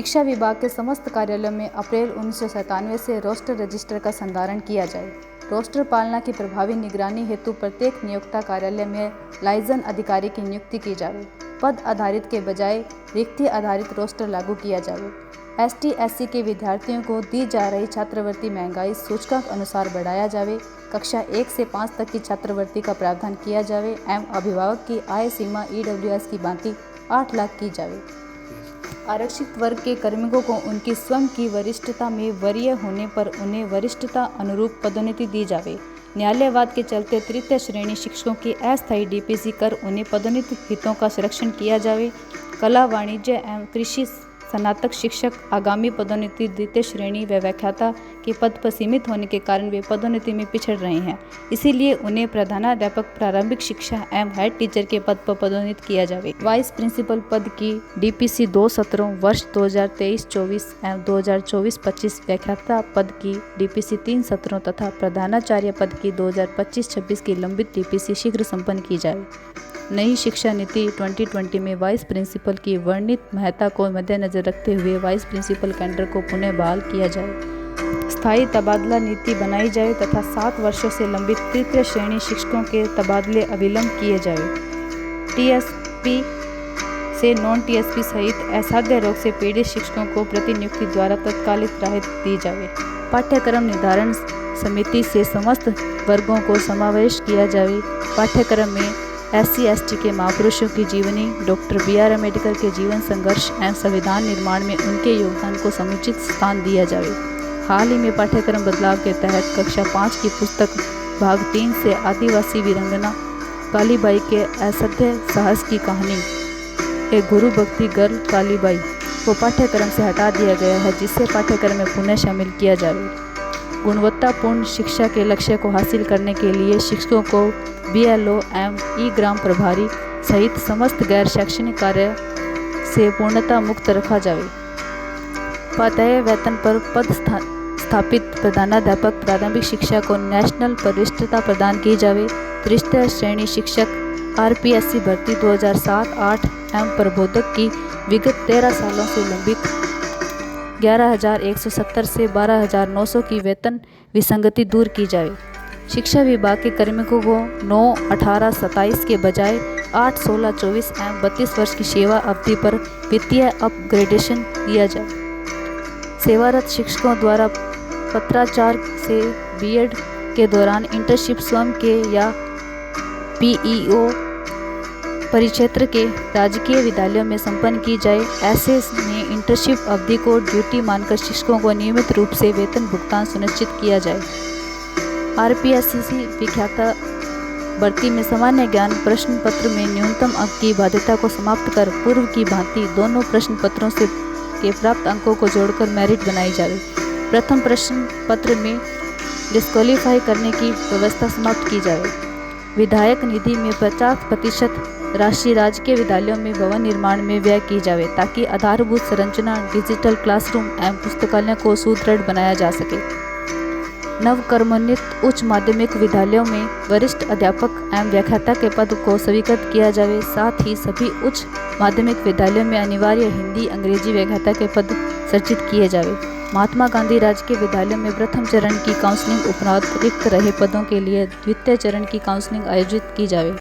शिक्षा विभाग के समस्त कार्यालयों में अप्रैल 1997 से रोस्टर रजिस्टर का संधारण किया जाए। रोस्टर पालना की प्रभावी निगरानी हेतु प्रत्येक नियोक्ता कार्यालय में लाइजन अधिकारी की नियुक्ति की जाए। पद आधारित के बजाय रिक्ति आधारित रोस्टर लागू किया जाए। ST/SC के विद्यार्थियों को दी जा रही छात्रवृत्ति महंगाई सूचकांक अनुसार बढ़ाया जाए। कक्षा 1 से 5 तक की छात्रवृत्ति का प्रावधान किया जाए एवं अभिभावक की आय सीमा EWS की भांति 8 लाख की जाए। आरक्षित वर्ग के कार्मिकों को उनकी स्वयं की वरिष्ठता में वरीय होने पर उन्हें वरिष्ठता अनुरूप पदोन्नति दी जाए। न्यायालयवाद के चलते तृतीय श्रेणी शिक्षकों की अस्थायी DPC कर उन्हें पदोन्नति हितों का संरक्षण किया जाए। कला, वाणिज्य एवं कृषि स्नातक शिक्षक आगामी पदोन्नति द्वितीय श्रेणी व व्याख्याता के पद पर सीमित होने के कारण वे पदोन्नति में पिछड़ रहे हैं। इसीलिए उन्हें प्रधानाध्यापक प्रारंभिक शिक्षा एवं हेड टीचर के पद पर पदोन्नत किया जाए। वाइस प्रिंसिपल पद की DPC 2 सत्रों वर्ष 2023-24 एवं 2024-25, व्याख्याता पद की DPC 3 सत्रों तथा प्रधानाचार्य पद की 2025-26 की लंबित DPC शीघ्र संपन्न की जाए। नई शिक्षा नीति 2020 में वाइस प्रिंसिपल की वर्णित महत्ता को मद्देनजर रखते हुए वाइस प्रिंसिपल कैडर को पुनः बहाल किया जाए। स्थायी तबादला नीति बनाई जाए तथा 7 वर्षों से लंबित तृतीय श्रेणी शिक्षकों के तबादले अविलंब किए जाए। TSP से नॉन TSP सहित असाध्य रोग से पीड़ित शिक्षकों को प्रतिनियुक्ति द्वारा तत्कालिक राहत दी जाए। पाठ्यक्रम निर्धारण समिति से समस्त वर्गों को समावेश किया जाए। पाठ्यक्रम में SC/ST के महापुरुषों की जीवनी, डॉक्टर BR अम्बेडकर के जीवन संघर्ष एवं संविधान निर्माण में उनके योगदान को समुचित स्थान दिया जाए। हाल ही में पाठ्यक्रम बदलाव के तहत कक्षा 5 की पुस्तक भाग 3 से आदिवासी वीरांगना कालीबाई के असाध्य साहस की कहानी एक गुरु भक्ति गर्ल कालीबाई को पाठ्यक्रम से हटा दिया गया है, जिसे पाठ्यक्रम में पुनः शामिल किया जाए। गुणवत्तापूर्ण शिक्षा के लक्ष्य को हासिल करने के लिए शिक्षकों को BLO एवं ग्राम प्रभारी सहित समस्त गैर शैक्षणिक कार्य से पूर्णतः मुक्त रखा जाए। पादेय वेतन पर पद स्थापित प्रधानाध्यापक प्रारंभिक शिक्षा को नेशनल वरिष्ठता प्रदान की जाए। तृतीय श्रेणी शिक्षक RPSC भर्ती 2007-8 एवं प्रबोधक की विगत 13 सालों से लंबित 11,170 से 12,900 की वेतन विसंगति दूर की जाए। शिक्षा विभाग के कार्मिकों को 9-18-27 के बजाय 8-16-24 एवं 32 वर्ष की सेवा अवधि पर वित्तीय अपग्रेडेशन दिया जाए। सेवारत शिक्षकों द्वारा पत्राचार से BEd के दौरान इंटर्नशिप स्वयं के या PEO परिक्षेत्र के राजकीय विद्यालयों में संपन्न की जाए। ऐसे में इंटर्नशिप अवधि को ड्यूटी मानकर शिक्षकों को नियमित रूप से वेतन भुगतान सुनिश्चित किया जाए। RPSC व्याख्याता भर्ती में सामान्य ज्ञान प्रश्न पत्र में न्यूनतम अंक की बाध्यता को समाप्त कर पूर्व की भांति दोनों प्रश्न पत्रों से के प्राप्त अंकों को जोड़कर मेरिट बनाई जाए। प्रथम प्रश्न पत्र में डिस्क्वालीफाई करने की व्यवस्था समाप्त की जाए। विधायक निधि में 50% राशि राजकीय विद्यालयों में भवन निर्माण में व्यय की जाए, ताकि आधारभूत संरचना, डिजिटल क्लासरूम एवं पुस्तकालय को सुदृढ़ बनाया जा सके। नवकर्मोन्नत उच्च माध्यमिक विद्यालयों में वरिष्ठ अध्यापक एवं व्याख्याता के पद को स्वीकृत किया जाए। साथ ही सभी उच्च माध्यमिक विद्यालयों में अनिवार्य हिंदी अंग्रेजी व्याख्याता के पद सृजित किए जाए। महात्मा गांधी राजकीय विद्यालय में प्रथम चरण की काउंसलिंग उपरांत रिक्त रहे पदों के लिए द्वितीय चरण की काउंसलिंग आयोजित की जाए।